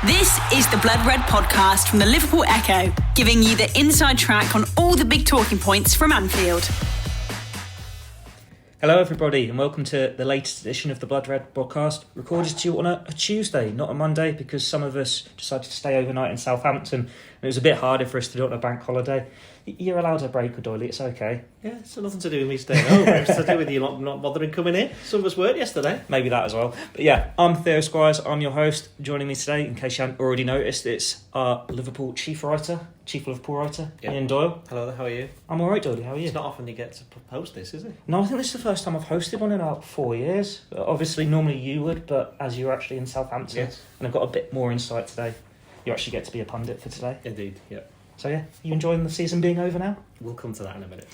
This is the Blood Red podcast from the Liverpool Echo, giving you the inside track on all the big talking points from Anfield. Hello everybody and welcome to the latest edition of the Blood Red broadcast, recorded to you on a Tuesday, not a Monday, because some of us decided to stay overnight in Southampton and it was a bit harder for us to do it on a bank holiday. You're allowed a break, Doyle, it's okay. Yeah, it's nothing to do with me staying home. It's to do with you not bothering coming in. Some of us weren't yesterday. Maybe that as well. But yeah, I'm Theo Squires, I'm your host. Joining me today, in case you hadn't already noticed, it's our Liverpool chief Liverpool writer, Yep. Ian Doyle. Hello there, how are you? I'm alright, Doyle, how are you? It's not often you get to post this, is it? No, I think this is the first time I've hosted one in about 4 years. Obviously, normally you would, but as you're actually in Southampton, Yes. and I've got a bit more insight today, you actually get to be a pundit for today. Indeed, yeah. So yeah, you enjoying the season being over now? We'll come to that in a minute.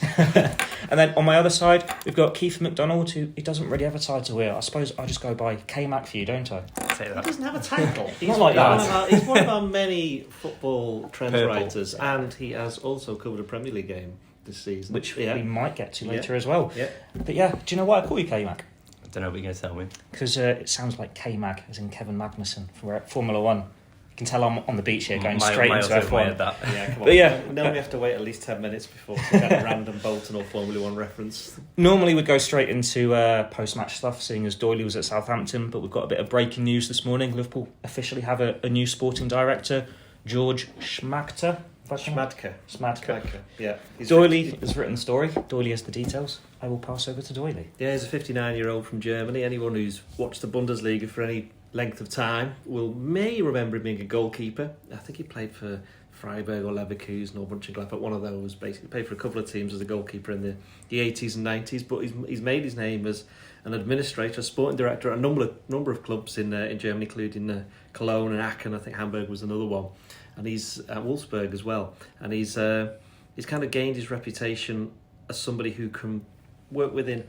And then on my other side, we've got Keifer MacDonald, who he doesn't really have a title here. I suppose I just go by K-Mac for you, don't I? He doesn't have a title. He's Not like that. He's one of our many football trend Purple. writers, and he has also covered a Premier League game this season. Which we might get to later as Yeah. well. Yeah. But yeah, do you know why I call you K-Mac? I don't know what you're going to tell me. Because it sounds like K-Mag, as in Kevin Magnussen from Formula 1. You can tell I'm on the beach here, going straight into F1. Yeah, come on. But yeah. No, we have to wait at least 10 minutes before some kind of random Bolton or Formula 1 reference. Normally we'd go straight into post-match stuff, seeing as Doyley was at Southampton, but we've got a bit of breaking news this morning. Liverpool officially have a new sporting director, Jorg Schmadtke. Schmadtke. Yeah. Doyley has written the story. Doyley has the details. I will pass over to Doyley. Yeah, he's a 59-year-old from Germany. Anyone who's watched the Bundesliga for any length of time may remember him being a goalkeeper. I think he played for Freiburg or Leverkusen or Mönchengladbach, one of those. Basically played for a couple of teams as a goalkeeper in the 80s and 90s, but he's made his name as an administrator, sporting director at a number of clubs in Germany, including Cologne and Aachen. I think Hamburg was another one, and he's at Wolfsburg as well. And he's kind of gained his reputation as somebody who can work within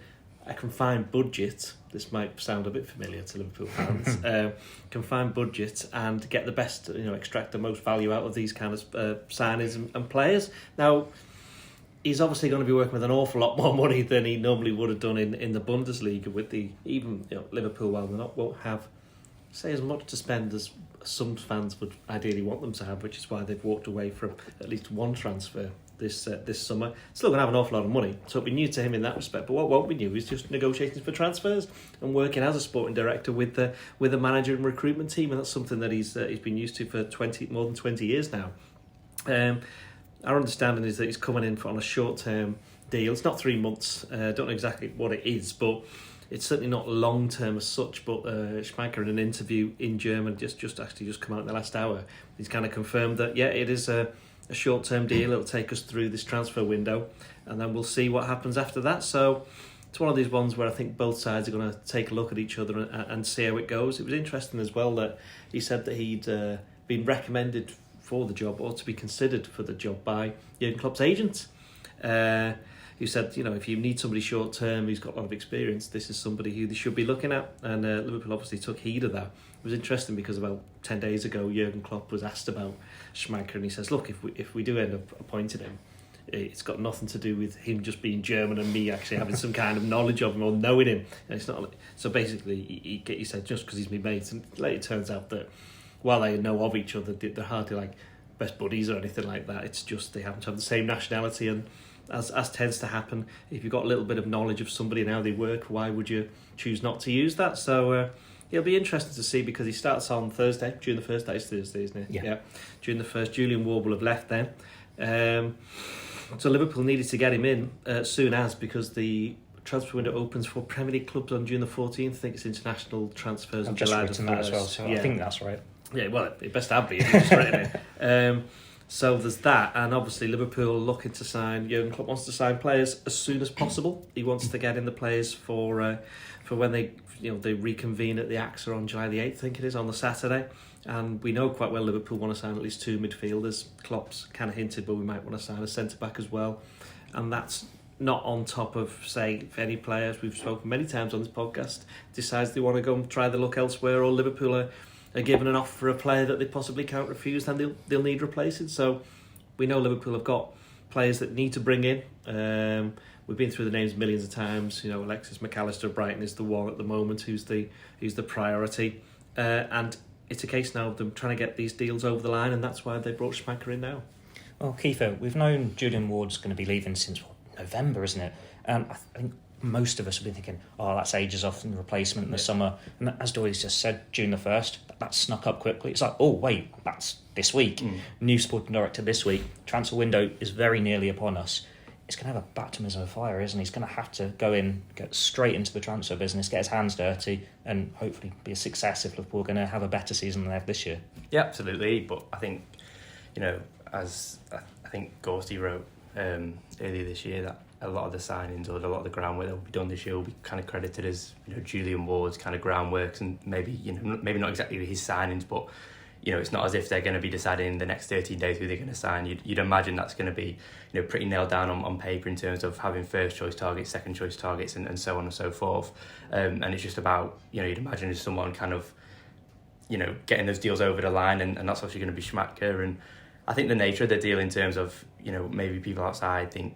a confined budget. This might sound a bit familiar to Liverpool fans. Confined budget and get the best, extract the most value out of these kind of signings and players. Now, he's obviously going to be working with an awful lot more money than he normally would have done in the Bundesliga. With Liverpool, while they won't have as much to spend as some fans would ideally want them to have, which is why they've walked away from at least one transfer this summer. Still going to have an awful lot of money, so it'll be new to him in that respect. But what won't be new is just negotiating for transfers and working as a sporting director with the manager and recruitment team, and that's something that he's been used to for more than 20 years now. Our understanding is that he's coming in on a short-term deal. It's not 3 months. Don't know exactly what it is, but it's certainly not long-term as such. But Schmadtke, in an interview in German, just come out in the last hour, he's kind of confirmed that it is a short-term deal. It'll take us through this transfer window, and then we'll see what happens after that. So it's one of these ones where I think both sides are going to take a look at each other and see how it goes. It was interesting as well that he said that he'd been recommended for the job, or to be considered for the job, by Jurgen Klopp's agent, who said, if you need somebody short-term who's got a lot of experience, this is somebody who they should be looking at. And Liverpool obviously took heed of that. It was interesting because about 10 days ago, Jurgen Klopp was asked about Schmadtke, and he says, look, if we do end up appointing him, it's got nothing to do with him just being German and me actually having some kind of knowledge of him or knowing him. And it's not. So basically, he said, just because he's my mate. And later it turns out that while they know of each other, they're hardly like best buddies or anything like that. It's just they happen to have the same nationality, and as tends to happen, if you've got a little bit of knowledge of somebody and how they work, why would you choose not to use that? So it'll be interesting to see, because he starts on Thursday, June the 1st. That is Thursday, isn't it? Yeah. June the 1st. Julian Ward will have left then. So Liverpool needed to get him in soon because the transfer window opens for Premier League clubs on June the 14th. I think it's international transfers on July the 1st. That as well, so I think that's right. Yeah, well, it best have been. Just written it. So there's that, and obviously Liverpool are looking to sign. Jurgen Klopp wants to sign players as soon as possible. He wants to get in the players for when they reconvene at the AXA on July the 8th, I think it is, on the Saturday. And we know quite well Liverpool want to sign at least 2 midfielders. Klopp's kind of hinted, but we might want to sign a centre back as well. And that's not on top of, say, if any players, we've spoken many times on this podcast, decides they want to go and try the luck elsewhere, or Liverpool are given an offer for a player that they possibly can't refuse, then they'll need replacing. So we know Liverpool have got players that need to bring in. We've been through the names millions of times. Alexis McAllister of Brighton is the one at the moment who's the priority. And it's a case now of them trying to get these deals over the line, and that's why they brought Schmadtke in now. Well, Keifer, we've known Julian Ward's going to be leaving since November, isn't it? I think most of us have been thinking, that's ages off in the replacement in the summer. And as Doyle's just said, June the 1st, that snuck up quickly. It's like, oh, wait, that's this week. New sporting director this week. Transfer window is very nearly upon us. It's going to have a baptism of fire, isn't he? He's going to have to go in, get straight into the transfer business, get his hands dirty, and hopefully be a success if Liverpool are going to have a better season than they have this year. Yeah, absolutely. But I think, as I think Gorsty wrote earlier this year, that a lot of the signings or a lot of the groundwork that will be done this year will be kind of credited as Julian Ward's kind of groundworks, and maybe not exactly his signings, but it's not as if they're going to be deciding in the next 13 days who they're going to sign. You'd imagine that's going to be pretty nailed down on paper in terms of having first choice targets, second choice targets, and so on and so forth. And it's just about you'd imagine as someone kind of getting those deals over the line, and that's obviously going to be Schmadtke. And I think the nature of the deal in terms of maybe people outside think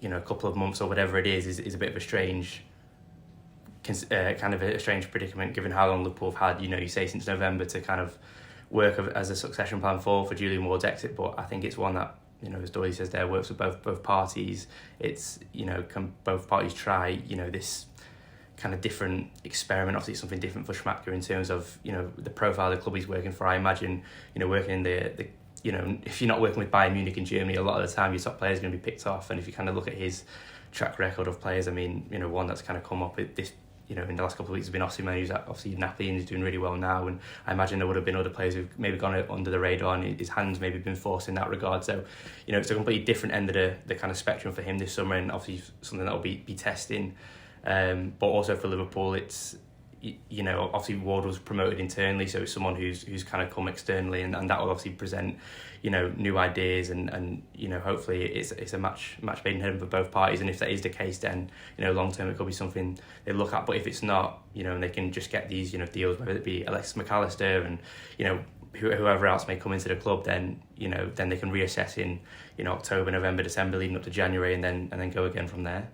a couple of months or whatever it is a bit of a strange kind of a strange predicament given how long Liverpool have had you say since November to kind of work as a succession plan for Julian Ward's exit. But I think it's one that as Doyle says there, works with both parties. It's can both parties try this kind of different experiment. Obviously it's something different for Schmadtke in terms of the profile of the club he's working for. I imagine working in the if you're not working with Bayern Munich in Germany, a lot of the time your top players are going to be picked off. And if you kind of look at his track record of players, I mean, one that's kind of come up with this, in the last couple of weeks has been Osimhen, who's obviously Napoli and he's doing really well now. And I imagine there would have been other players who've maybe gone under the radar and his hands maybe been forced in that regard. So, it's a completely different end of the kind of spectrum for him this summer, and obviously something that will be testing. But also for Liverpool, it's, obviously Ward was promoted internally, so it's someone who's kind of come externally, and that will obviously present new ideas, and hopefully it's a match made in heaven for both parties. And if that is the case, then long term it could be something they look at. But if it's not, and they can just get these deals, whether it be Alexis McAllister and whoever else may come into the club, then then they can reassess in October, November, December, leading up to January, and then go again from there.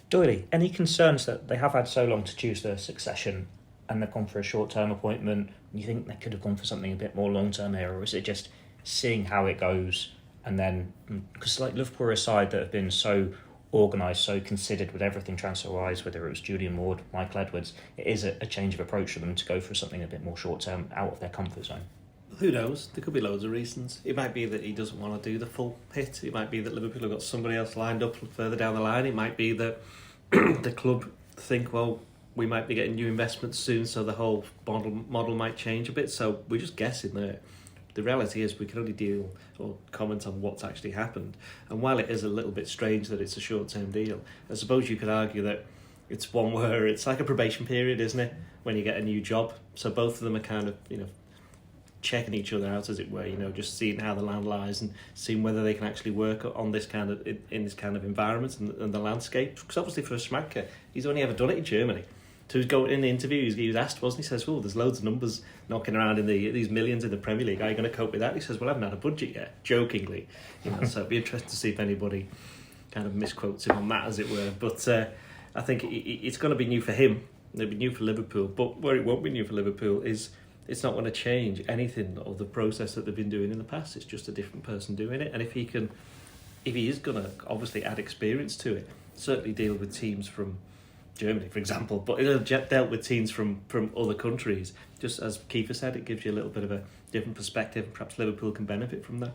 Doyle, any concerns that they have had so long to choose their succession and they've gone for a short-term appointment? You think they could have gone for something a bit more long-term here, or is it just seeing how it goes? And then, because Liverpool are a side that have been so organised, so considered with everything transfer-wise, whether it was Julian Ward, Michael Edwards, it is a change of approach for them to go for something a bit more short-term, out of their comfort zone. Who knows? There could be loads of reasons. It might be that he doesn't want to do the full hit. It might be that Liverpool have got somebody else lined up further down the line. It might be that the club think, well, we might be getting new investments soon, so the whole model might change a bit. So we're just guessing there. The reality is we can only deal or comment on what's actually happened. And while it is a little bit strange that it's a short-term deal, I suppose you could argue that it's one where it's like a probation period, isn't it, when you get a new job? So both of them are kind of, checking each other out, as it were, just seeing how the land lies and seeing whether they can actually work on this kind of in this kind of environment and the landscape. Because obviously for Schmadtke, he's only ever done it in Germany. So he's going in the interviews, he was asked, wasn't he? Says, there's loads of numbers knocking around in these millions in the Premier League. Are you going to cope with that? He says, I haven't had a budget yet, jokingly. So it'd be interesting to see if anybody kind of misquotes him on that, as it were. But I think it's going to be new for him. It'll be new for Liverpool. But where it won't be new for Liverpool is it's not going to change anything of the process that they've been doing in the past. It's just a different person doing it. And if he is going to obviously add experience to it, certainly deal with teams from Germany, for example, but he'll dealt with teams from other countries. Just as Keifer said, it gives you a little bit of a different perspective. Perhaps Liverpool can benefit from that.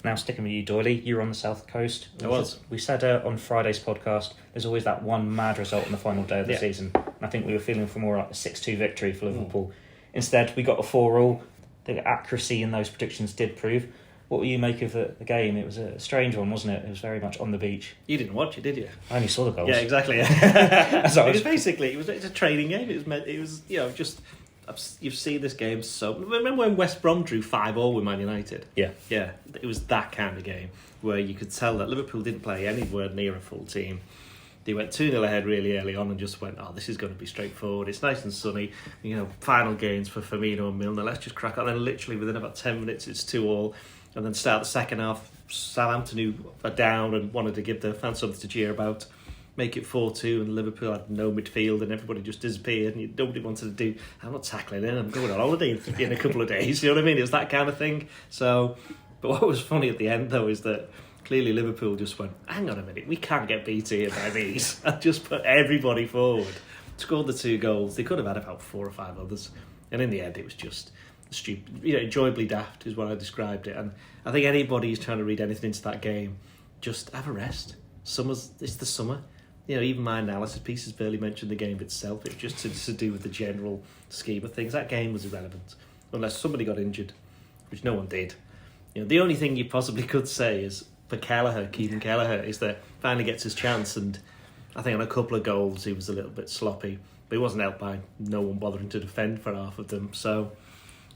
Now, sticking with you, Doyle, you're on the South Coast. I was. We said on Friday's podcast, there's always that one mad result on the final day of the season. And I think we were feeling for more like a 6-2 victory for Liverpool. Instead, we got a 4-4. The accuracy in those predictions did prove. What will you make of the game? It was a strange one, wasn't it? It was very much on the beach. You didn't watch it, did you? I only saw the goals. Yeah, exactly. Yeah. It was basically it's a training game. It was just you've seen this game so. Remember when West Brom drew 5-5 with Man United? Yeah. It was that kind of game where you could tell that Liverpool didn't play anywhere near a full team. They went 2-0 ahead really early on and just went, this is going to be straightforward. It's nice and sunny. Final gains for Firmino and Milner. Let's just crack on. And then literally within about 10 minutes, it's 2-2. And then start the second half, Southampton, who are down and wanted to give their fans something to cheer about, make it 4-2 and Liverpool had no midfield and everybody just disappeared and nobody wanted to do, I'm not tackling in, I'm going on holiday in a couple of days, you know what I mean? It was that kind of thing. So, but what was funny at the end though is that clearly Liverpool just went, hang on a minute, we can't get beat here by these, and just put everybody forward. Scored the 2 goals. They could have had about 4 or 5 others, and in the end it was just stupid, enjoyably daft is what I described it. And I think anybody who's trying to read anything into that game, just have a rest. It's the summer. Even my analysis pieces barely mentioned the game itself. It was just to do with the general scheme of things. That game was irrelevant unless somebody got injured, which no one did. The only thing you possibly could say is for Keegan Kelleher, is that finally gets his chance, and I think on a couple of goals he was a little bit sloppy, but he wasn't helped by no one bothering to defend for half of them. So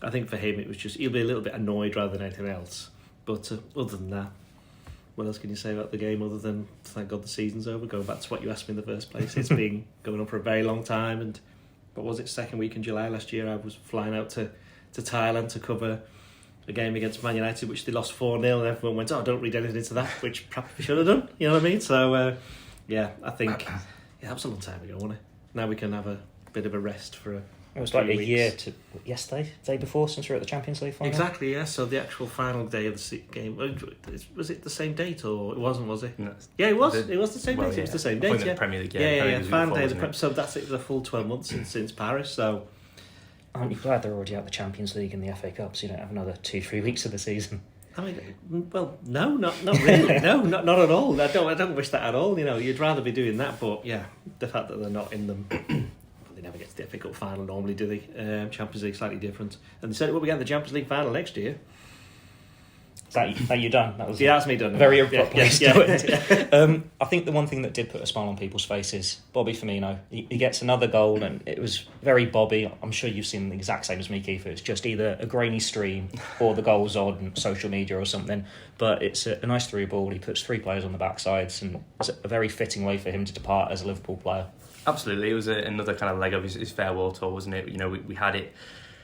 I think for him it was just, he'll be a little bit annoyed rather than anything else. But other than that, what else can you say about the game other than thank God the season's over? Going back to what you asked me in the first place, it's been going on for a very long time. And what was it, second week in July last year, I was flying out to Thailand to cover a game against Man United, which they lost 4-0, and everyone went, don't read anything into that, which perhaps we should have done, you know what I mean? So I think that was a long time ago, wasn't it? Now we can have a bit of a rest for it was like a year to yesterday, day before, since we were at the Champions League final. Exactly, yeah. So the actual final day of the game, was it the same date or it wasn't? Was it? No. Yeah, it was. It was the same date. Yeah. It was the same date. Yeah. Premier League. Yeah. Final day of the so that's it. The full 12 months since Paris. So aren't you glad they're already out the Champions League and the FA Cup, so you don't have another 2-3 weeks of the season? I mean, well, no, not really. No, not at all. I don't wish that at all. You'd rather be doing that, but yeah, the fact that they're not in them. They never get to the FA Cup final normally, do they? Champions League slightly different. And they said, we get the Champions League final next year. Is that you done? That was that's me done. Very abrupt place to it. I think the one thing that did put a smile on people's faces, Bobby Firmino, he gets another goal, and it was very Bobby. I'm sure you've seen the exact same as me, Keifer. It's just either a grainy stream or the goal's on social media or something. But it's a nice through ball. He puts 3 players on the backsides, and it's a very fitting way for him to depart as a Liverpool player. Absolutely, it was another kind of leg of his farewell tour, wasn't it? We had it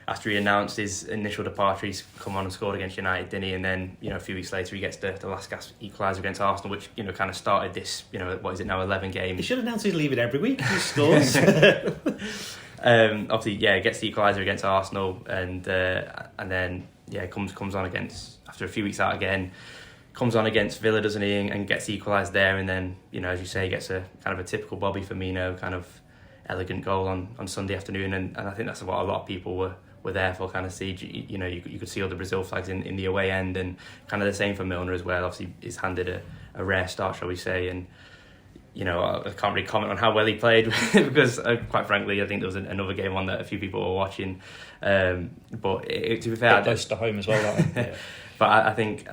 after he announced his initial departure. He's come on and scored against United, didn't he? And then a few weeks later he gets the last gasp equaliser against Arsenal, which kind of started this. What is it now? 11 games. He should announce he's leaving every week. He scores. Obviously, gets the equaliser against Arsenal, and then comes on against after a few weeks out again. Comes on against Villa, doesn't he, and gets equalised there, and then as you say, gets a kind of a typical Bobby Firmino kind of elegant goal on Sunday afternoon, and I think that's what a lot of people were there for, kind of see. You could see all the Brazil flags in the away end, and kind of the same for Milner as well. Obviously, he's handed a rare start, shall we say, and I can't really comment on how well he played because quite frankly I think there was another game on that a few people were watching, but to be fair, close to home as well, that one. Yeah. But I think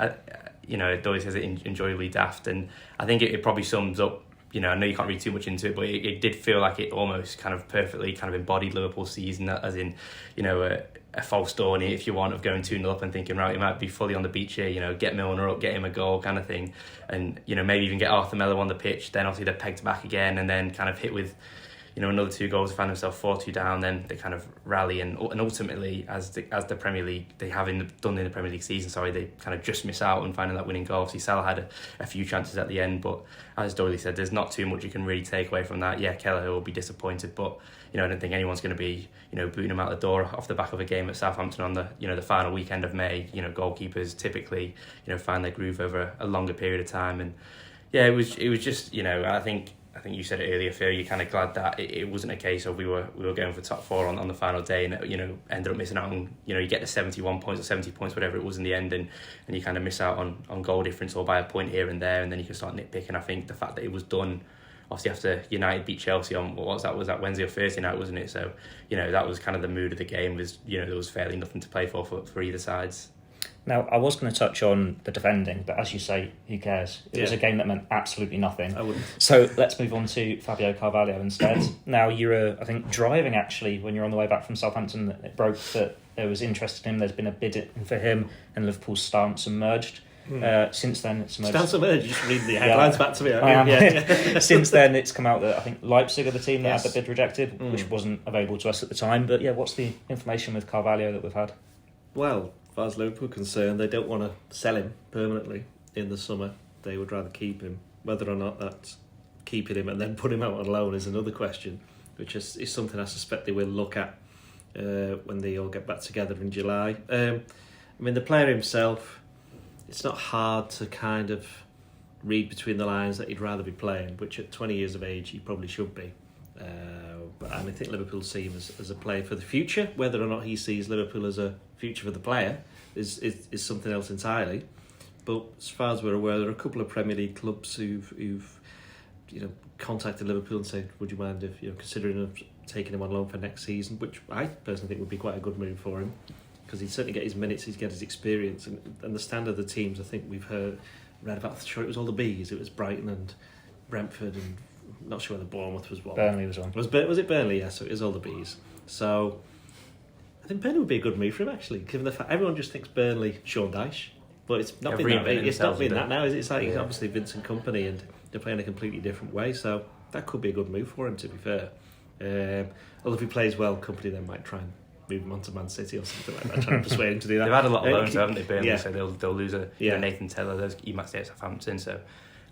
Doyle says it enjoyably daft, and I think it probably sums up. I know you can't read too much into it, but it did feel like it almost kind of perfectly kind of embodied Liverpool's season, as in, a false dawn, if you want, of going 2-0 up and thinking, right, he might be fully on the beach here, get Milner up, get him a goal kind of thing, and, maybe even get Arthur Melo on the pitch. Then obviously they're pegged back again, and then kind of hit with, another 2 goals, find themselves 4-2 down, then they kind of rally, and ultimately, as the Premier League, they have done in the Premier League season, they kind of just miss out on finding that winning goal. Obviously, Salah had a few chances at the end, but as Doyle said, there's not too much you can really take away from that. Yeah, Kelleher will be disappointed, but I don't think anyone's going to be booting him out the door off the back of a game at Southampton on the the final weekend of May. Goalkeepers typically find their groove over a longer period of time, and yeah, it was just I think you said it earlier, Phil. You're kind of glad that it wasn't a case of we were going for top 4 on the final day, and ended up missing out on you get the 71 points or 70 points, whatever it was in the end, and you kind of miss out on goal difference or by a point here and there, and then you can start nitpicking. I think the fact that it was done obviously after United beat Chelsea on was that Wednesday or Thursday night, wasn't it? So that was kind of the mood of the game. Was there was fairly nothing to play for either sides. Now, I was going to touch on the defending, but as you say, who cares? It was a game that meant absolutely nothing. I wouldn't. So let's move on to Fabio Carvalho instead. Now, you were, I think, driving actually when you're on the way back from Southampton. It broke that there was interest in him. There's been a bid in for him, and Liverpool's stance emerged. Since then, it's emerged. Stance emerged? Just read the headlines back to me. Since then, it's come out that I think Leipzig are the team that had the bid rejected, which wasn't available to us at the time. But yeah, what's the information with Carvalho that we've had? Well, as far as Liverpool are concerned, they don't want to sell him permanently in the summer. They would rather keep him. Whether or not that's keeping him and then put him out on loan is another question, which is something I suspect they will look at when they all get back together in July. I mean, the player himself, it's not hard to kind of read between the lines that he'd rather be playing, which at 20 years of age he probably should be. And I think Liverpool see him as a player for the future. Whether or not he sees Liverpool as a future for the player is something else entirely. But as far as we're aware, there are a couple of Premier League clubs who've contacted Liverpool and said, would you mind if considering taking him on loan for next season, which I personally think would be quite a good move for him, because he'd certainly get his minutes, he'd get his experience, and the standard of the teams I think we've read about, sure it was all the Bs, it was Brighton and Brentford, and not sure whether Bournemouth was one. Burnley was on. Was it Burnley? Yeah, so it is all the Bs. So I think Burnley would be a good move for him, actually, given the fact everyone just thinks Burnley, Sean Dyche, but it's not been that. It's not been that now. It's like obviously Vincent Kompany, and they're playing a completely different way. So that could be a good move for him, to be fair. Although if he plays well, Kompany then might try and move him on to Man City or something like that, trying to persuade him to do that. They've had a lot of loans, haven't they, Burnley? Yeah. So they'll lose Nathan Taylor. He might stay at Southampton. So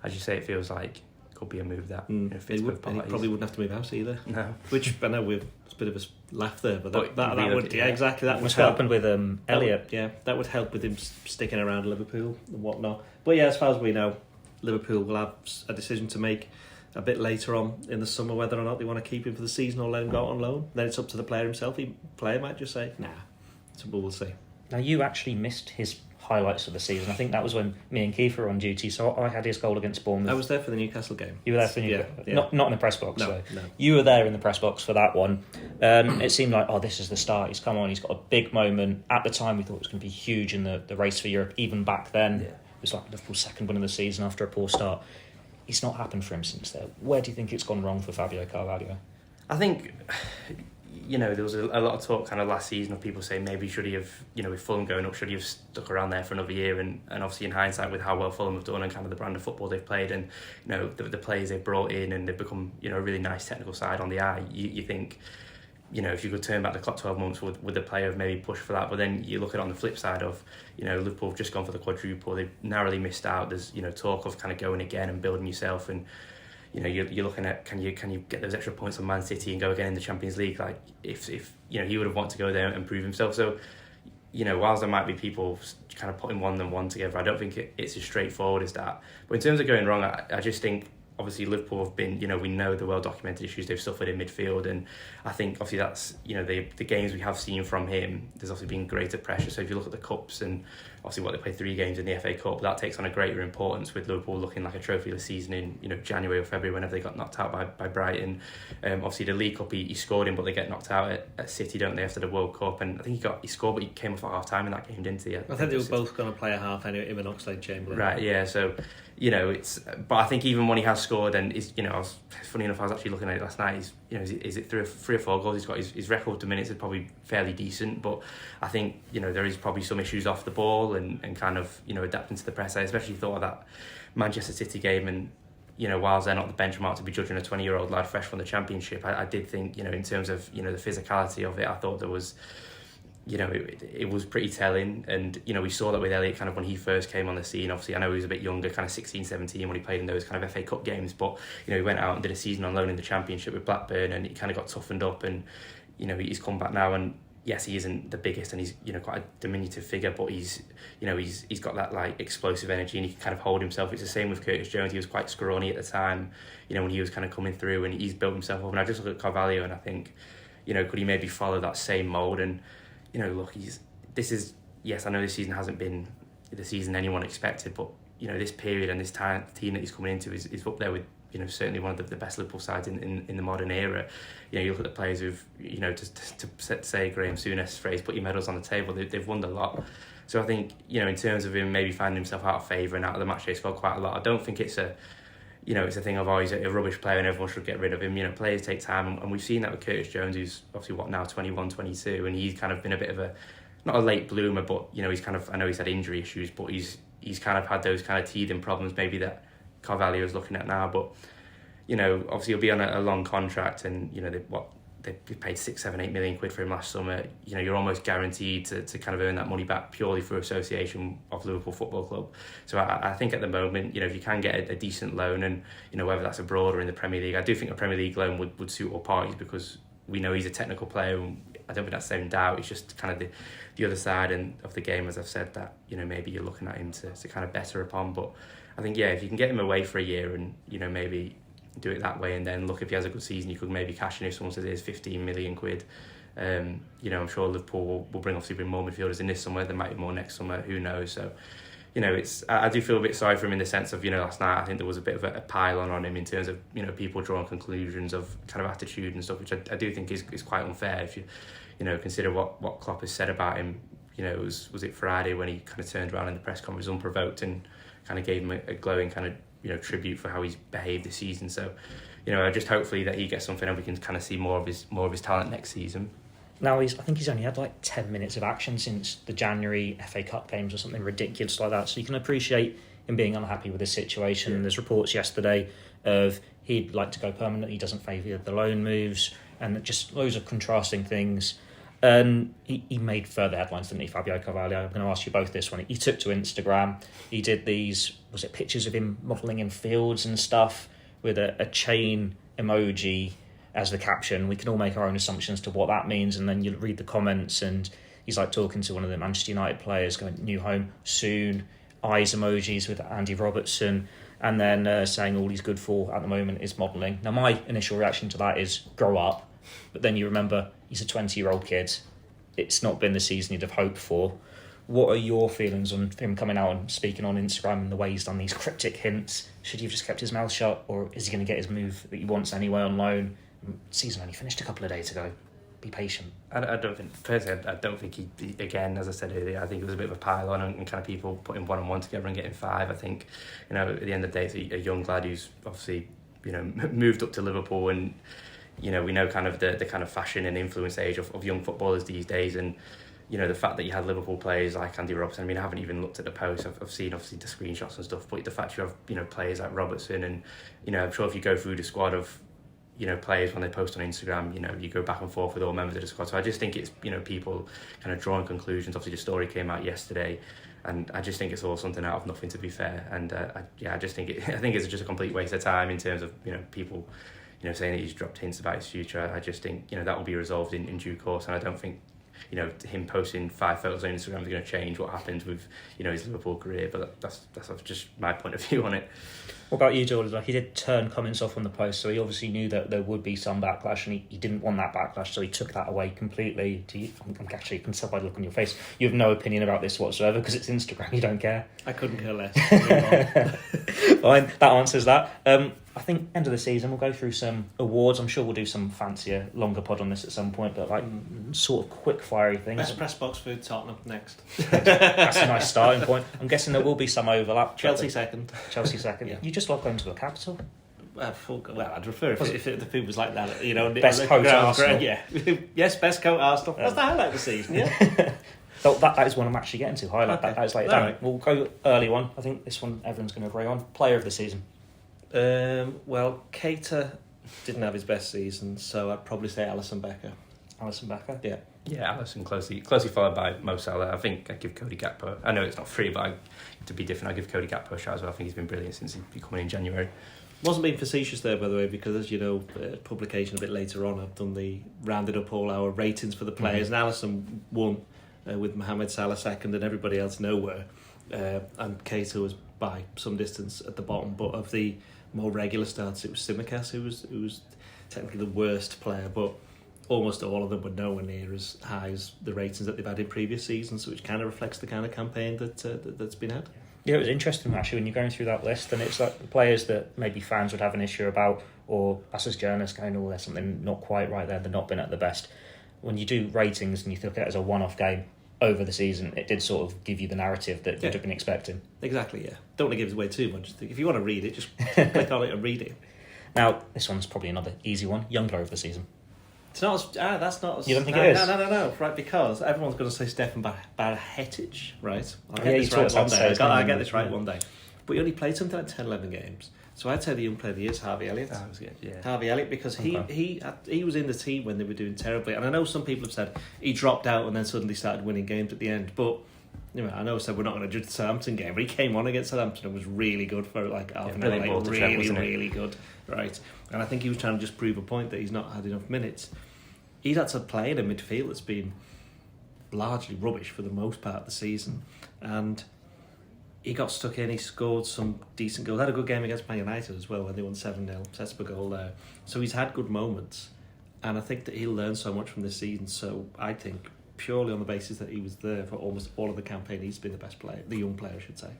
as you say, it feels like it could be a move that fits both parties. And he probably wouldn't have to move house either. No. Which I know it's a bit of a laugh there, but that would exactly that would What's help. happened with Elliott? That would help with him sticking around Liverpool and whatnot. But yeah, as far as we know, Liverpool will have a decision to make a bit later on in the summer whether or not they want to keep him for the season or let him go out on loan. Then it's up to the player himself. The player might just say, nah. So we'll see. Now, you actually missed his highlights of the season. I think that was when me and Keifer were on duty, so I had his goal against Bournemouth. I was there for the Newcastle game. You were there for Newcastle? Yeah. Not in the press box, No, though. no. You were there in the press box for that one. It seemed like, this is the start. He's come on, he's got a big moment. At the time, we thought it was going to be huge in the race for Europe. Even back then, it was like Liverpool's second win of the season after a poor start. It's not happened for him since then. Where do you think it's gone wrong for Fabio Carvalho? I think, there was a lot of talk kind of last season of people saying maybe should he have, with Fulham going up, should he have stuck around there for another year? And obviously in hindsight with how well Fulham have done and kind of the brand of football they've played and, the players they've brought in and they've become, a really nice technical side on the eye, you think, if you could turn back the clock 12 months, would the player have maybe pushed for that? But then you look at it on the flip side of, Liverpool have just gone for the quadruple. They've narrowly missed out. There's, talk of kind of going again and building yourself. And, you're looking at, can you get those extra points on Man City and go again in the Champions League? Like, if he would have wanted to go there and prove himself. So, whilst there might be people kind of putting one and one together, I don't think it's as straightforward as that. But in terms of going wrong, I just think, obviously Liverpool have been, we know the well-documented issues they've suffered in midfield, and I think obviously that's, the games we have seen from him, there's obviously been greater pressure. So if you look at the Cups and obviously they played 3 games in the FA Cup, that takes on a greater importance with Liverpool looking like a trophyless season in, January or February whenever they got knocked out by Brighton. Obviously the League Cup, he scored in, but they get knocked out at City, don't they, after the World Cup, and I think he scored, but he came off at half-time in that game, didn't he? I think they were both going to play a half anyway, him and Oxlade-Chamberlain. Right, yeah, so... but I think even when he has scored, and funny enough, I was actually looking at it last night. Is it 3 or 4 goals? He's got his record to minutes is probably fairly decent, but I think there is probably some issues off the ball and kind of adapting to the press. I especially thought of that Manchester City game, and whilst they're not the benchmark to be judging a 20-year-old lad fresh from the Championship, I did think in terms of the physicality of it, I thought there was. It was pretty telling, and we saw that with Elliott kind of when he first came on the scene. Obviously I know he was a bit younger, kind of 16, 17 when he played in those kind of FA Cup games, but he went out and did a season on loan in the Championship with Blackburn, and he kind of got toughened up, and he's come back now, and yes, he isn't the biggest, and he's quite a diminutive figure, but he's got that like explosive energy, and he can kind of hold himself. It's the same with Curtis Jones. He was quite scrawny at the time, when he was kind of coming through, and he's built himself up. And I just look at Carvalho, and I think could he maybe follow that same mould? And look, I know this season hasn't been the season anyone expected, but this period and this team that he's coming into is up there with certainly one of the best Liverpool sides in the modern era. You look at the players who've to say Graham Souness' phrase, put your medals on the table. They've won a lot. So I think in terms of him maybe finding himself out of favour and out of the matchday squad quite a lot, I don't think it's a it's a thing of he's a rubbish player and everyone should get rid of him. Players take time, and we've seen that with Curtis Jones, who's obviously 21, 22, and he's kind of been a bit of not a late bloomer, but he's kind of, I know he's had injury issues, but he's kind of had those kind of teething problems maybe that Carvalho is looking at now. But obviously he'll be on a long contract, and they paid 6, 7, 8 million quid for him last summer. You know, you're almost guaranteed to kind of earn that money back purely through association of Liverpool Football Club. So I think at the moment, you know, if you can get a decent loan, and, you know, whether that's abroad or in the Premier League, I do think a Premier League loan would suit all parties, because we know he's a technical player, and I don't think that's in doubt. It's just kind of the other side of the game, as I've said, that, you know, maybe you're looking at him to kind of better upon. But I think, yeah, if you can get him away for a year and, you know, maybe do it that way, and then look, if he has a good season, you could maybe cash in if someone says it is 15 million quid. You know, I'm sure Liverpool will bring more midfielders in this summer. There might be more next summer, who knows. So, you know, I do feel a bit sorry for him in the sense of, you know, last night I think there was a bit of a pile on him in terms of, you know, people drawing conclusions of kind of attitude and stuff, which I do think is quite unfair if you know, consider what Klopp has said about him. You know, was it Friday when he kind of turned around in the press conference unprovoked and kind of gave him a glowing kind of, you know, tribute for how he's behaved this season. So, you know, just hopefully that he gets something and we can kind of see more of his talent next season. Now, I think he's only had like 10 minutes of action since the January FA Cup games or something ridiculous like that. So you can appreciate him being unhappy with the situation. Yeah. There's reports yesterday of he'd like to go permanent. He doesn't favour the loan moves, and just loads of contrasting things. And he made further headlines, didn't he, Fabio Carvalho? I'm going to ask you both this one. He took to Instagram. He did these, was it pictures of him modelling in fields and stuff with a chain emoji as the caption. We can all make our own assumptions to what that means, and then you read the comments, and he's like talking to one of the Manchester United players, going, new home soon, eyes emojis with Andy Robertson, and then saying all he's good for at the moment is modelling. Now, my initial reaction to that is grow up, but then you remember he's a 20-year-old kid. It's not been the season you'd have hoped for. What are your feelings on him coming out and speaking on Instagram and the way he's done these cryptic hints? Should he have just kept his mouth shut, or is he going to get his move that he wants anyway on loan? Season only finished a couple of days ago. Be patient. I don't think he, again, as I said earlier, I think it was a bit of a pile on and kind of people putting 1 and 1 together and getting 5. I think, you know, at the end of the day, it's a young lad who's obviously, you know, moved up to Liverpool, and, you know, we know kind of the kind of fashion and influence age of young footballers these days. And, you know, the fact that you had Liverpool players like Andy Robertson, I mean, I haven't even looked at the post. I've seen obviously the screenshots and stuff, but the fact you have, you know, players like Robertson, and, you know, I'm sure if you go through the squad of, you know, players when they post on Instagram, you know, you go back and forth with all members of the squad. So I just think it's, you know, people kind of drawing conclusions. Obviously the story came out yesterday, and I just think it's all something out of nothing, to be fair. And I just think I think it's just a complete waste of time in terms of, you know, people, you know, saying that he's dropped hints about his future. I just think, you know, that will be resolved in due course, and I don't think, you know, him posting 5 photos on Instagram is going to change what happens with, you know, his Liverpool career. But that's just my point of view on it. What about you, Jordan? Like, he did turn comments off on the post, so he obviously knew that there would be some backlash, and he didn't want that backlash, so he took that away completely. Actually, you can tell by the look on your face, you have no opinion about this whatsoever, because it's Instagram, you don't care. I couldn't care less. Fine, that answers that. I think end of the season we'll go through some awards. I'm sure we'll do some fancier, longer pod on this at some point, but like sort of quick fiery things. Best press box for Tottenham next. That's a nice starting point. I'm guessing there will be some overlap. Chelsea second. Yeah. You just love going to the capital. Well, I'd prefer if the food was like that, you know. Best coat Arsenal. Yeah. Yes, best coat Arsenal. That's the highlight of the season, yeah. So that is one I'm actually getting to. Highlight okay. that is later down. Right. We'll go early one. I think this one everyone's going to agree on. Player of the season. Well, Keita didn't have his best season, so I'd probably say Alisson Becker. Alisson Becker? Yeah. Yeah, Alisson closely followed by Mo Salah. I think I'd give Cody Gakpo. I know it's not free, but to be different, I'd give Cody Gakpo a shot as well. I think he's been brilliant since he's coming in January. Wasn't being facetious there, by the way, because as you know, publication a bit later on, I've done rounded up all our ratings for the players, and Alisson won with Mohamed Salah second and everybody else nowhere. And Keita was by some distance at the bottom, but of the more regular starts, it was Tsimikas who was technically the worst player, but almost all of them were nowhere near as high as the ratings that they've had in previous seasons, which kind of reflects the kind of campaign that's been had. Yeah, it was interesting actually when you're going through that list, and it's like the players that maybe fans would have an issue about, or us as journalists going, oh, there's something not quite right there, they've not been at the best. When you do ratings and you look at it as a one-off game over the season, it did sort of give you the narrative that you'd have been expecting. Exactly, yeah. Don't want to give it away too much. If you want to read it, just click on it and read it. Now, this one's probably another easy one. Young player of the season. It's not. That's not. You don't think it is? No. Right, because everyone's going to say Stefan Bajcetic, right? I'll get this right one day. I'll get this right one day. But he only played something like 10, 11 games. So I'd say the young player of the year is Harvey Elliott. That was good, yeah. Harvey Elliott, because he was in the team when they were doing terribly, and I know some people have said he dropped out and then suddenly started winning games at the end, but I know I said we're not going to judge the Southampton game, but he came on against Southampton and was really good for like half an hour, like really good, right? And I think he was trying to just prove a point that he's not had enough minutes. He's had to play in a midfield that's been largely rubbish for the most part of the season, and he got stuck in. He scored some decent goals. Had a good game against Man United as well when they won 7-0. Sespa goal there. So he's had good moments, and I think that he'll learn so much from this season. So I think purely on the basis that he was there for almost all of the campaign, he's been the best player, the young player, I should say.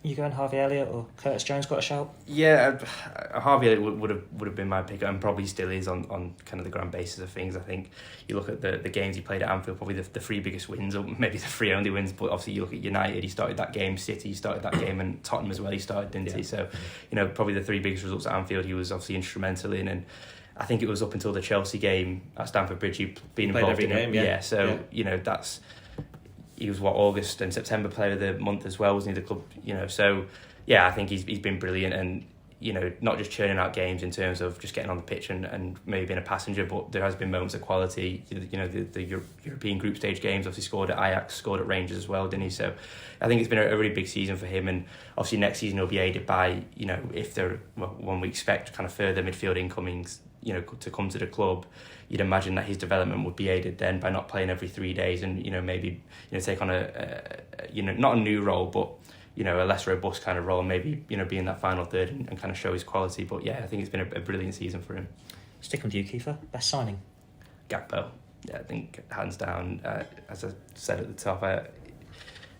You going Harvey Elliott or Curtis Jones got a shout? Yeah, Harvey Elliott would have been my pick, and probably still is on kind of the grand basis of things. I think you look at the games he played at Anfield, probably the three biggest wins, or maybe the three only wins, but obviously you look at United, he started that game, City, he started that game, and Tottenham as well, he started, didn't he? So, probably the three biggest results at Anfield he was obviously instrumental in, and I think it was up until the Chelsea game at Stamford Bridge he'd been involved in every game, so that's... He was August and September player of the month as well, wasn't he? The club, So yeah, I think he's been brilliant, and not just churning out games in terms of just getting on the pitch and maybe being a passenger, but there has been moments of quality. The European group stage games, obviously scored at Ajax, scored at Rangers as well, didn't he? So I think it's been a really big season for him, and obviously next season he'll be aided by if when we expect kind of further midfield incomings to come to the club. You'd imagine that his development would be aided then by not playing every 3 days, and maybe take on a not a new role, but a less robust kind of role, and maybe be in that final third and kind of show his quality. But yeah, I think it's been a brilliant season for him. Sticking with you, Keifer, best signing? Gakpo. Yeah, I think hands down. As I said at the top, I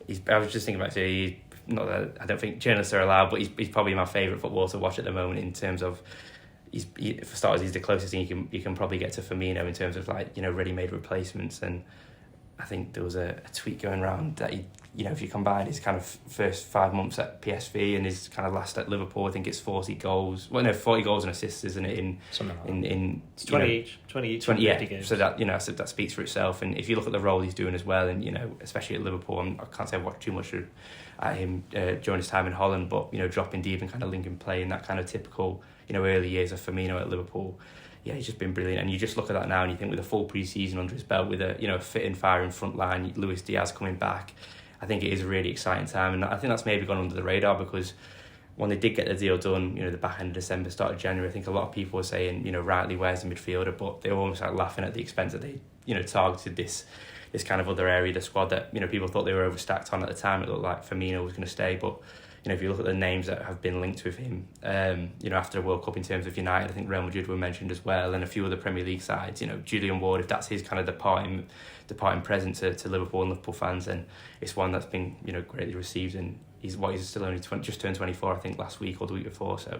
was just thinking about it. Not that I don't think journalists are allowed, but he's probably my favourite footballer to watch at the moment in terms of. For starters, he's the closest thing you can probably get to Firmino in terms of ready-made replacements. And I think there was a tweet going around that he, if you combine his kind of first 5 months at PSV and his kind of last at Liverpool, I think it's 40 goals. Well, no, 40 goals and assists, isn't it? In it's 20 each. 20 yeah. games. So that that speaks for itself. And if you look at the role he's doing as well, and especially at Liverpool, I can't say I've watched too much at him during his time in Holland, but dropping deep and kind of linking play in that kind of typical. Early years of Firmino at Liverpool, he's just been brilliant. And you just look at that now and you think with a full pre-season under his belt, with a fit and firing front line, Luis Diaz coming back, I think it is a really exciting time. And I think that's maybe gone under the radar because when they did get the deal done, the back end of December, start of January, I think a lot of people were saying, rightly, where's the midfielder? But they were almost laughing at the expense that they, targeted this kind of other area of the squad that, people thought they were overstacked on at the time. It looked like Firmino was going to stay, but if you look at the names that have been linked with him, after the World Cup in terms of United, I think Real Madrid were mentioned as well, and a few other Premier League sides. Julian Ward, if that's his kind of departing present to Liverpool and Liverpool fans, then it's one that's been greatly received. And he's still only just turned 24, I think, last week or the week before. So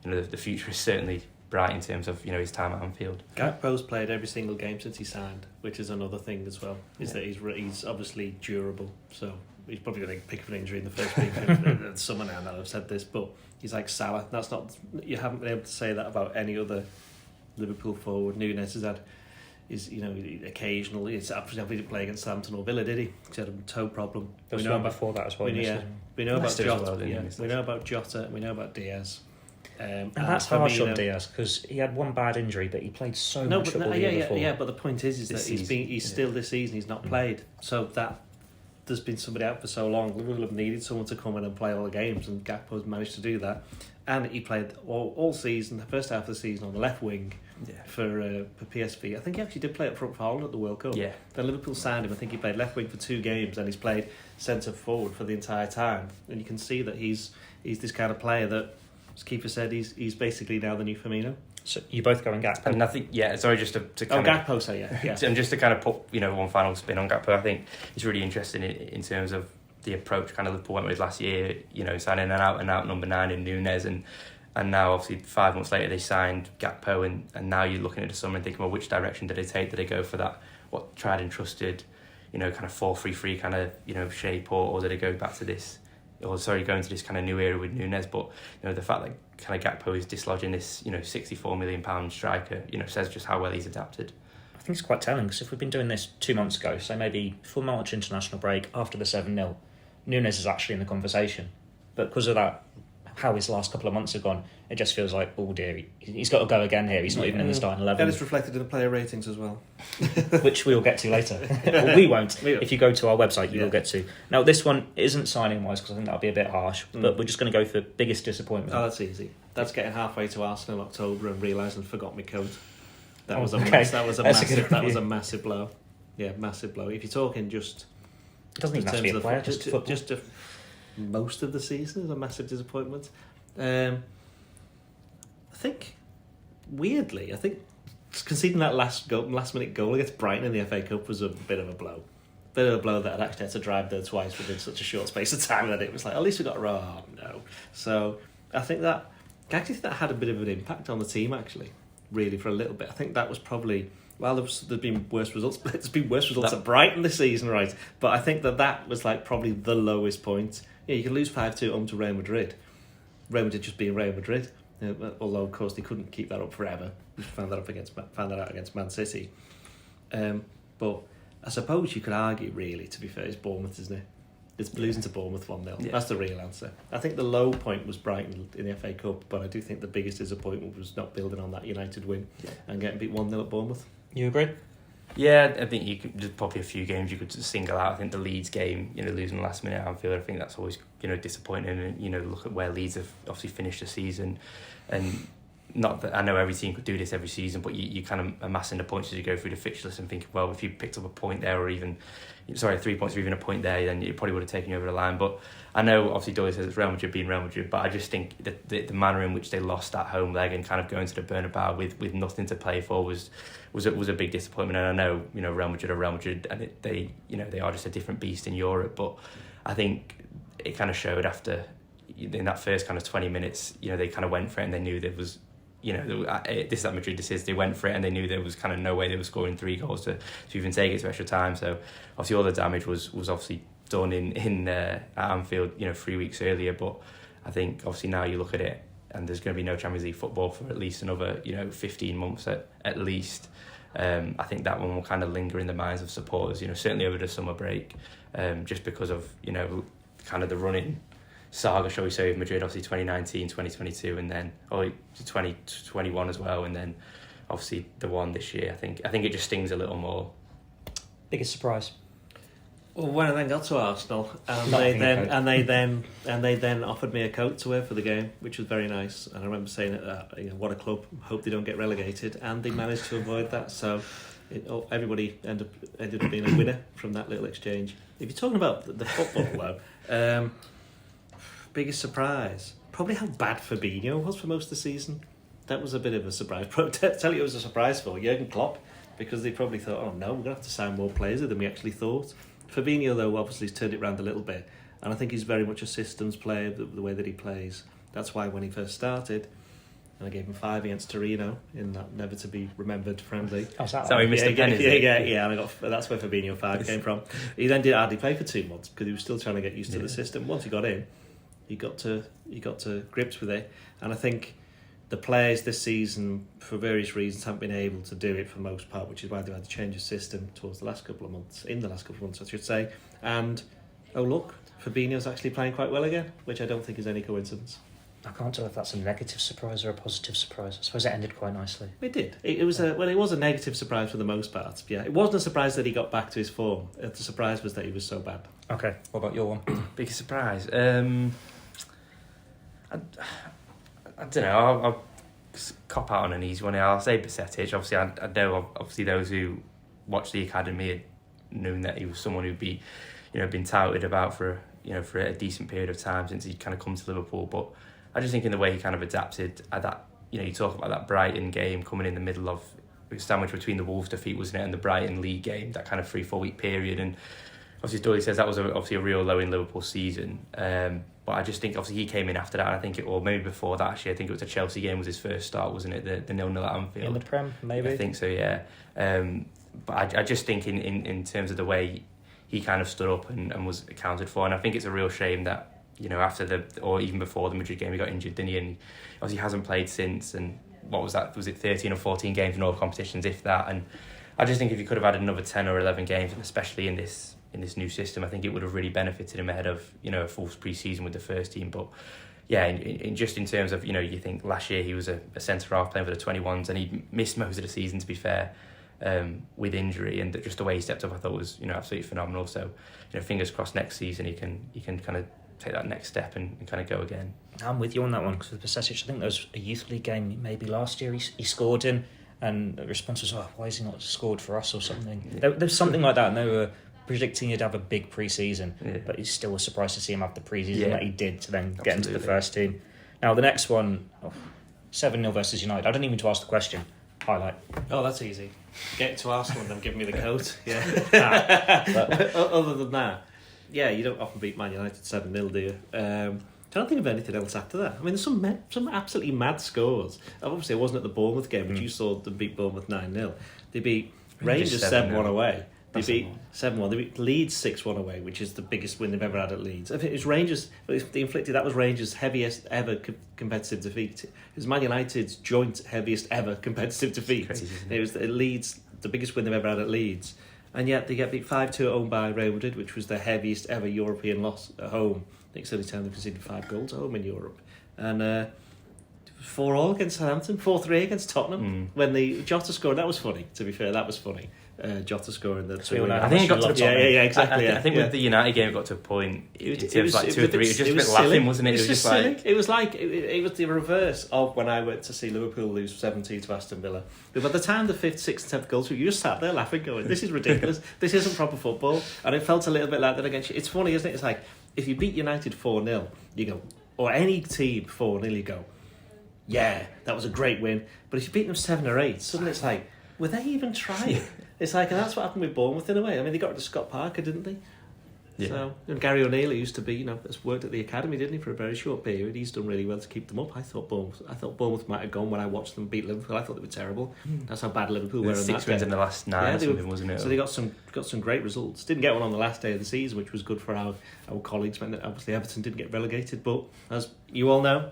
the future is certainly bright in terms of his time at Anfield. Gakpo's played every single game since he signed, which is another thing as well. That he's obviously durable. So. He's probably going to pick up an injury in the first week of summer now that I've said this, but he's like Salah. That's not, you haven't been able to say that about any other Liverpool forward. Núñez has had occasionally. It's obviously didn't play against Southampton or Villa, did he? He had a toe problem. There was one before that as well. We know about Jota. We know about Jota. We know about Diaz. And that's harsh on Diaz because he had one bad injury, but he played so much football before. Yeah. But the point is that he's still this season. He's not played, so that. There's been somebody out for so long. Liverpool have needed someone to come in and play all the games, and Gakpo's managed to do that. And he played all season, the first half of the season on the left wing for PSV. I think he actually did play up front for Holland at the World Cup. Yeah. Then Liverpool signed him. I think he played left wing for 2 games, and he's played centre forward for the entire time. And you can see that he's this kind of player that, as Keifer said, he's basically now the new Firmino. So you both going Gakpo? And I think, sorry, just to kind of... Gakpo, say yeah. And just to kind of put, one final spin on Gakpo, I think it's really interesting in terms of the approach kind of Liverpool went with last year, signing an out-and-out number 9 in Núñez, and now obviously 5 months later they signed Gakpo, and now you're looking at the summer and thinking, well, which direction did they take? Did they go for that, tried and trusted, kind of 4-3-3 kind of, shape, or did they go back to this... go into this kind of new era with Núñez, but the fact that kind of Gakpo is dislodging this £64 million striker says just how well he's adapted. I think it's quite telling because if we've been doing this 2 months ago, so maybe before March international break after the 7-0, Núñez is actually in the conversation, but because of that how his last couple of months have gone, it just feels like, oh dear, he's got to go again here. He's not even in the starting 11. And it's reflected in the player ratings as well. Which we'll get to later. Well, we won't. If you go to our website, you will get to. Now, this one isn't signing-wise, because I think that'll be a bit harsh, but we're just going to go for biggest disappointment. Oh, that's easy. That's getting halfway to Arsenal in October and realising I forgot my coat. That was a massive blow. Yeah, massive blow. If you're talking just... It doesn't even have to be a player, just most of the season is a massive disappointment. I think, weirdly, conceding that last minute goal against Brighton in the FA Cup was a bit of a blow. Bit of a blow that I'd actually had to drive there twice within such a short space of time that it was like, at least we got a row. Oh, no. So I actually think that had a bit of an impact on the team, actually, really, for a little bit. I think that was probably... Well, there's been worse results. There's been worse results at Brighton this season, right? But I think that was like probably the lowest point. Yeah, you could lose 5-2 home to Real Madrid. Real Madrid just being Real Madrid. Although, of course, they couldn't keep that up forever. We found that out against Man City. But I suppose you could argue, really, to be fair, it's Bournemouth, isn't it? It's losing to Bournemouth 1-0. Yeah. That's the real answer. I think the low point was Brighton in the FA Cup, but I do think the biggest disappointment was not building on that United win and getting beat 1-0 at Bournemouth. You agree? Yeah, I think there's probably a few games you could single out. I think the Leeds game, losing the last minute at Anfield, I think that's always, disappointing. And, look at where Leeds have obviously finished the season. And not that I know every team could do this every season, but you kind of amassing the points as you go through the fixture list and thinking, well, if you picked up a point there or even, 3 points or even a point there, then it probably would have taken you over the line. But I know, obviously, Doyle says it's Real Madrid being Real Madrid, but I just think that the manner in which they lost that home leg and kind of going to the Bernabeu with nothing to play for was a big disappointment. And I know, Real Madrid are Real Madrid, and they are just a different beast in Europe. But I think it kind of showed after, in that first kind of 20 minutes, they kind of went for it and they knew there was, this is at Madrid, they went for it and they knew there was kind of no way they were scoring 3 goals to even take it to extra time. So obviously all the damage was obviously done in at Anfield, 3 weeks earlier. But I think obviously now you look at it and there's going to be no Champions League football for at least another 15 months at least. I think that one will kind of linger in the minds of supporters, certainly over the summer break, just because of kind of the running saga, shall we say, of Madrid, obviously 2019, 2022, and then 2021 as well, and then obviously the one this year. I think it just stings a little more. Biggest surprise? Well, when I then got to Arsenal, and they then offered me a coat to wear for the game, which was very nice. And I remember saying what a club! Hope they don't get relegated, and they managed to avoid that. So everybody ended up being a winner from that little exchange. If you're talking about the football, though. Biggest surprise? Probably how bad Fabinho was for most of the season. That was a bit of a surprise. Tell you it was a surprise for Jurgen Klopp, because they probably thought, oh no, we're going to have to sign more players than we actually thought. Fabinho, though, obviously has turned it around a little bit, and I think he's very much a systems player, the way that he plays. That's why when he first started, and I gave him 5 against Torino in that never-to-be-remembered friendly. Oh, so he missed a pen, yeah, and that's where Fabinho 5 came from. He then did hardly play for 2 months, because he was still trying to get used to the system. Once he got in, he got to grips with it, and I think the players this season, for various reasons, haven't been able to do it for the most part, which is why they've had to change the system towards the last couple of months, I should say. And oh look, Fabinho's actually playing quite well again, which I don't think is any coincidence. I can't tell if that's a negative surprise or a positive surprise. I suppose it ended quite nicely. It did. It was a negative surprise for the most part. Yeah, it wasn't a surprise that he got back to his form. The surprise was that he was so bad. Okay, what about your one? Biggest surprise? I don't know. I'll cop out on an easy one. I'll say Bajcetic. Obviously, I know those who watched the academy had known that he was someone who'd be, been touted about for a decent period of time since he'd kind of come to Liverpool. But I just think in the way he kind of adapted at that, you talk about that Brighton game coming in the middle of, it was sandwiched between the Wolves defeat, wasn't it, and the Brighton League game, that kind of 3-4 week period. And obviously Doyle says that was obviously a real low in Liverpool season. But I just think obviously he came in after that, and I think or maybe before that actually, I think it was a Chelsea game was his first start, wasn't it? The 0-0 at Anfield. In the Prem, maybe? I think so, yeah. But I just think in terms of the way he kind of stood up and was accounted for, and I think it's a real shame that, after or even before the Madrid game, he got injured, didn't he? And obviously hasn't played since, and what was that? Was it 13 or 14 games in all competitions, if that? And I just think if he could have had another 10 or 11 games, and especially in this new system, I think it would have really benefited him ahead of a full pre-season with the first team. But yeah, in just in terms of, you think last year he was a centre-half playing for the 21s and he missed most of the season, to be fair, with injury, and just the way he stepped up I thought was, absolutely phenomenal. So, fingers crossed next season he can kind of take that next step and kind of go again. I'm with you on that one, because with Bajcetic, I think there was a youth league game maybe last year he scored in, and the response was, why has he not scored for us or something? There was something like that, and they were predicting he'd have a big pre-season, but it's still a surprise to see him have the pre-season that he did to then get into the first team. Now the next one, 7-0 versus United. I don't even need to ask the question. Highlight. Oh, that's easy. Get to Arsenal and then give me the coat. Yeah. Other than that, yeah, you don't often beat Man United 7-0, do you? Can't think of anything else after that. I mean, there's some absolutely mad scores. Obviously, it wasn't at the Bournemouth game, but you saw them beat Bournemouth 9-0. They beat Rangers 7-1 away. They beat 7-1. They beat Leeds 6-1 away, which is the biggest win they've ever had at Leeds. I think it was Rangers. That was Rangers' heaviest ever competitive defeat. It was Man United's joint heaviest ever competitive defeat. Crazy, it was Leeds, the biggest win they've ever had at Leeds, and yet they get beat 5-2 at home by Real Madrid, which was their heaviest ever European loss at home. I think it's the only time they've conceded 5 goals at home in Europe, and 4-4 against Southampton, 4-3 against Tottenham when the Jota scored. That was funny. To be fair, that was funny. Jota scoring the 2-1. I think it got to the top. Yeah, exactly. I think with the United game, it got to a point. It was like 2 or 3. It was just a bit silly. laughing, wasn't it? It was just silly. It was like it was the reverse of when I went to see Liverpool lose 7-2 to Aston Villa. But by the time the 5th, 6th, and 10th goals were, you just sat there laughing, going, "This is ridiculous. This isn't proper football." And it felt a little bit like that against you. It's funny, isn't it? It's like if you beat United 4-0, you go, or any team 4-0, you go, "Yeah, that was a great win." But if you beat them 7 or 8, suddenly it's like, were they even trying? It's like, and that's what happened with Bournemouth in a way. I mean, they got rid of Scott Parker, didn't they? Yeah. So, and Gary O'Neill used to be, has worked at the academy, didn't he, for a very short period. He's done really well to keep them up. I thought Bournemouth might have gone when I watched them beat Liverpool. I thought they were terrible. That's how bad Liverpool were. 6 wins in the last 9 or something, wasn't it? So they got some great results. Didn't get one on the last day of the season, which was good for our colleagues. Meant that obviously Everton didn't get relegated, but as you all know,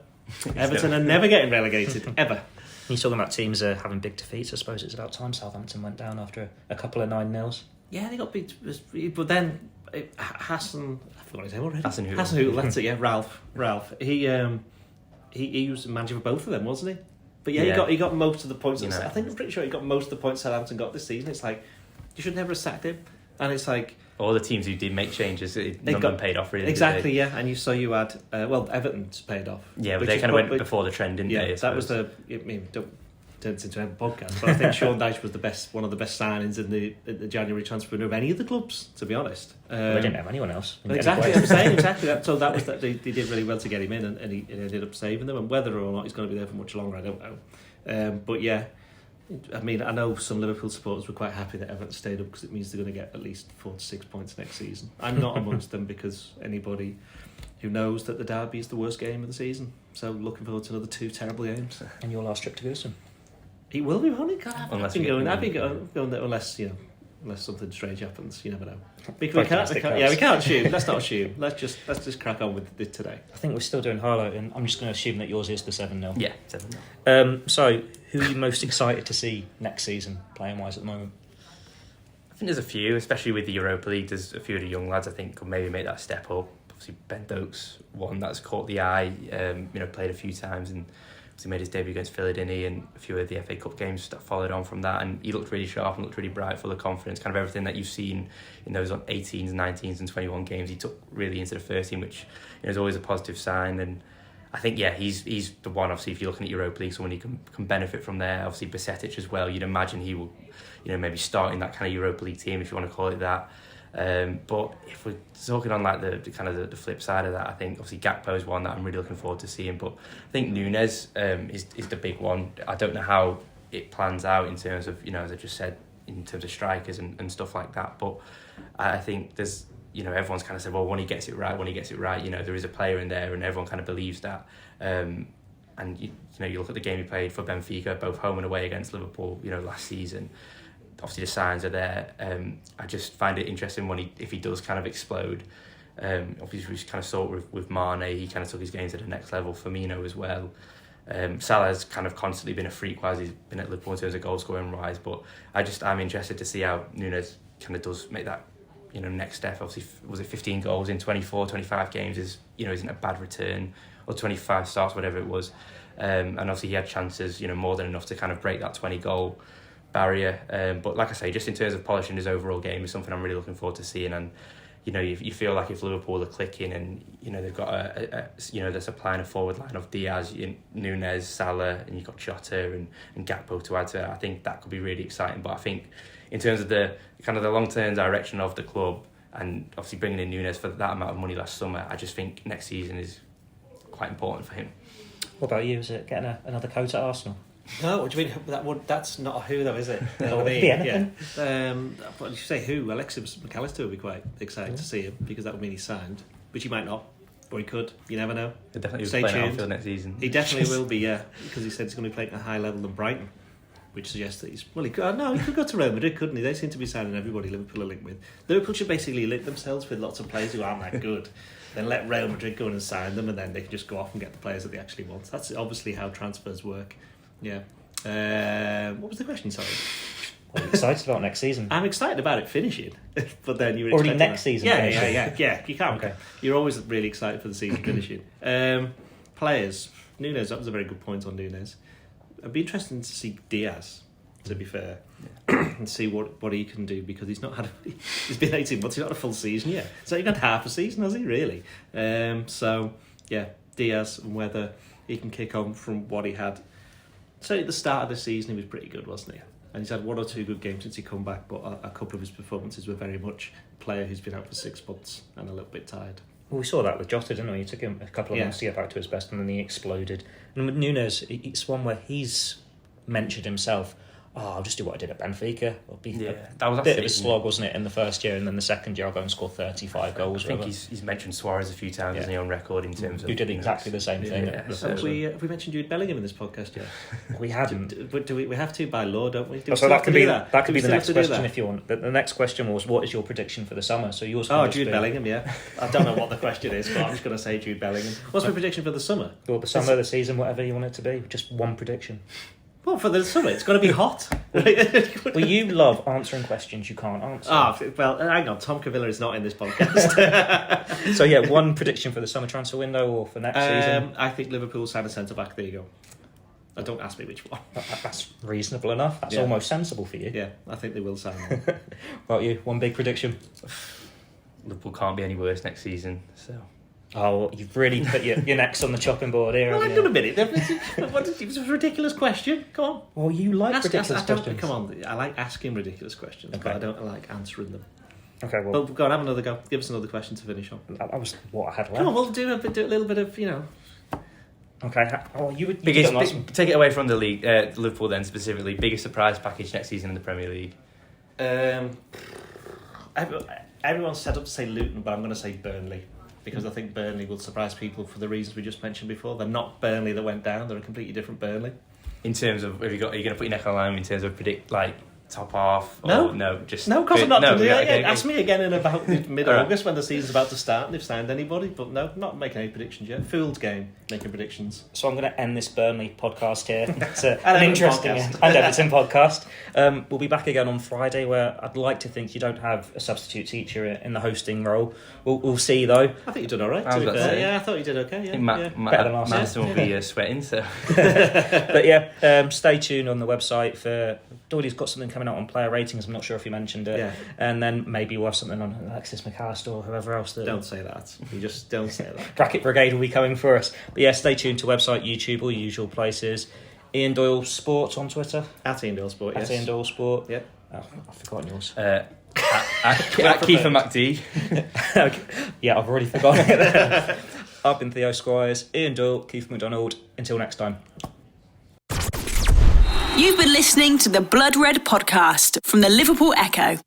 Everton are never getting relegated, ever. You're talking about teams having big defeats. I suppose it's about time Southampton went down after a couple of 9-0s. Yeah, they got beat, but then Hassan, I forgot his name already. Hassan Hoodle, that's it. Yeah, Ralph. He was the manager for both of them, wasn't he? But yeah, he got most of the points. I think I'm pretty sure he got most of the points Southampton got this season. It's like you should never have sacked him, and it's like all the teams who did make changes, none of them paid off really. Exactly, yeah. And you had Everton's paid off. Yeah, but they kind of went before the trend, didn't they? Yeah, that was the. I mean, don't turn it into a podcast, but I think Sean Dyche was one of the best signings in the January transfer window of any of the clubs, to be honest. They didn't have anyone else. Exactly, I'm saying exactly that. So that was that they did really well to get him in, and he ended up saving them. And whether or not he's going to be there for much longer, I don't know. But yeah. I mean, I know some Liverpool supporters were quite happy that Everton stayed up because it means they're going to get at least 4 to 6 points next season. I'm not amongst them because anybody who knows that the derby is the worst game of the season. So looking forward to another 2 terrible games. And your last trip to Goodison? It will be, won't it? Unless I've been going there unless something strange happens. You never know. We can't assume. Let's not assume. Let's just crack on with it today. I think we're still doing highlight, and I'm just going to assume that yours is the 7-0. Yeah, 7-0. So, who are you most excited to see next season, playing wise at the moment? I think there's a few, especially with the Europa League. There's a few of the young lads I think could maybe make that step up. Obviously, Ben Doak's one that's caught the eye. Played a few times and he made his debut against Villa, didn't he? And a few of the FA Cup games that followed on from that, and he looked really sharp and looked really bright, full of confidence. Kind of everything that you've seen in those 18s, 19s, and 21 games, he took really into the first team, which is always a positive sign. And I think he's the one. Obviously, if you're looking at Europa League, someone who can benefit from there. Obviously, Bajcetic as well. You'd imagine he will, maybe start in that kind of Europa League team, if you want to call it that. But if we're talking on like the kind of the flip side of that, I think obviously Gakpo is one that I'm really looking forward to seeing. But I think Nunes is the big one. I don't know how it plans out in terms of as I just said, in terms of strikers and stuff like that. But I think there's everyone's kind of said, well, when he gets it right, there is a player in there, and everyone kind of believes that. And you look at the game he played for Benfica, both home and away against Liverpool, last season. Obviously the signs are there. I just find it interesting if he does kind of explode. Obviously we kind of saw it with Mane. He kind of took his game to the next level. Firmino as well. Salah's kind of constantly been a freak while he's been at Liverpool in terms of goal scoring rise. But I'm interested to see how Nunes kind of does make that next step. Obviously, was it 15 goals in 24, 25 games isn't a bad return, or 25 starts, whatever it was. And obviously he had chances, more than enough to kind of break that 20 goal barrier. But like I say, just in terms of polishing his overall game is something I'm really looking forward to seeing. And you feel like if Liverpool are clicking and they've got they're supplying a forward line of Diaz, Núñez, Salah, and you've got Jota and Gakpo to add to it, I think that could be really exciting. But I think in terms of the kind of the long-term direction of the club, and obviously bringing in Núñez for that amount of money last summer, I just think next season is quite important for him. What about you? Is it getting another coat at Arsenal? No, what do you mean? That's not a who, though, is it? Yeah. What did you say? Who? Alexis McAllister would be quite excited to see him, because that would mean he's signed, which he might not, or he could. You never know. He'll definitely Stay be playing tuned. Anfield next season. He definitely will be, yeah, because he said he's going to be playing at a high level than Brighton, which suggests that he could go to Real Madrid, couldn't he? They seem to be signing everybody Liverpool are linked with. Liverpool should basically link themselves with lots of players who aren't that good, then let Real Madrid go in and sign them, and then they can just go off and get the players that they actually want. That's obviously how transfers work. Yeah. What was the question? Sorry. What are you excited about next season? I'm excited about it finishing, but then you were already expecting next that. season. Yeah. You can't. Okay. You're always really excited for the season finishing. Players. Núñez. That was a very good point on Núñez. It'd be interesting to see Diaz, to be fair, and see what he can do, because he's been 18 months. He's not a full season yet. So he's had half a season, has he? Really? So yeah, Diaz, and whether he can kick on from what he had. So at the start of the season, he was pretty good, wasn't he? And he's had one or two good games since he come back, but a couple of his performances were very much a player who's been out for 6 months and a little bit tired. Well, we saw that with Jota, didn't we? It took him a couple of months to get back to his best, and then he exploded. And with Núñez, it's one where he's mentioned himself, I'll just do what I did at Benfica. It'll be that was a bit of a slog, wasn't it, in the first year, and then the second year I'll go and score 35 goals. I think he's mentioned Suarez a few times, isn't he, on record, in terms of... Who did exactly the same thing. Have we mentioned Jude Bellingham in this podcast yet? We haven't. But we have to by law, don't we? So that could be the next question if you want. But the next question was, what is your prediction for the summer? So yours. Jude Bellingham, yeah. I don't know what the question is, but I'm just going to say Jude Bellingham. What's my prediction for the summer? Well, the summer, the season, whatever you want it to be. Just one prediction. Well, for the summer, it's going to be hot. Well, you love answering questions you can't answer. Well, hang on. Tom Cavilla is not in this podcast. So, yeah, one prediction for the summer transfer window or for next season? I think Liverpool sign a centre-back. There you go. Don't ask me which one. That's reasonable enough. That's almost sensible for you. Yeah, I think they will sign one. What about you? One big prediction? Liverpool can't be any worse next season, so... Oh, you've really put your necks on the chopping board here. Well, hang on a minute. It was a ridiculous question. Come on. Well, you like ridiculous questions. Come on. I like asking ridiculous questions, but I don't like answering them. Okay, well... But go on, have another go. Give us another question to finish on. That was what I had left. Come on, we'll do a little bit of, Okay. Oh, you would... Take it away from the league, Liverpool then specifically. Biggest surprise package next season in the Premier League? Everyone's set up to say Luton, but I'm going to say Burnley. Because I think Burnley will surprise people for the reasons we just mentioned before. They're not Burnley that went down. They're a completely different Burnley. In terms of, are you going to put your neck on the line in terms of predict, like, top half? No. Just... No, because I'm not going to do that. Okay. Ask me again in about mid-August when the season's about to start and they've signed anybody. But no, not making any predictions yet. Fooled game, making predictions. So I'm going to end this Burnley podcast here. It's an interesting and Everton podcast. We'll be back again on Friday, where I'd like to think you don't have a substitute teacher in the hosting role. We'll see, though. I think you did all right. Yeah, I thought you did okay. Yeah, better than last Madison will be sweating, so... But yeah, stay tuned on the website for... Doyley's got something coming out on player ratings. I'm not sure if you mentioned it. Yeah. And then maybe we'll have something on Alexis McAllister or whoever else. Don't say that. You just don't say that. Bracket Brigade will be coming for us. But yeah, stay tuned to website, YouTube, all your usual places. Ian Doyle Sports on Twitter. At Ian Doyle Sport, yes. At Ian Doyle Sport. Yep. Oh, I've forgotten yours. At Keifer MacD. Okay. Yeah, I've already forgotten it. I've been Theo Squires, Ian Doyle, Keifer MacDonald. Until next time. You've been listening to the Blood Red podcast from the Liverpool Echo.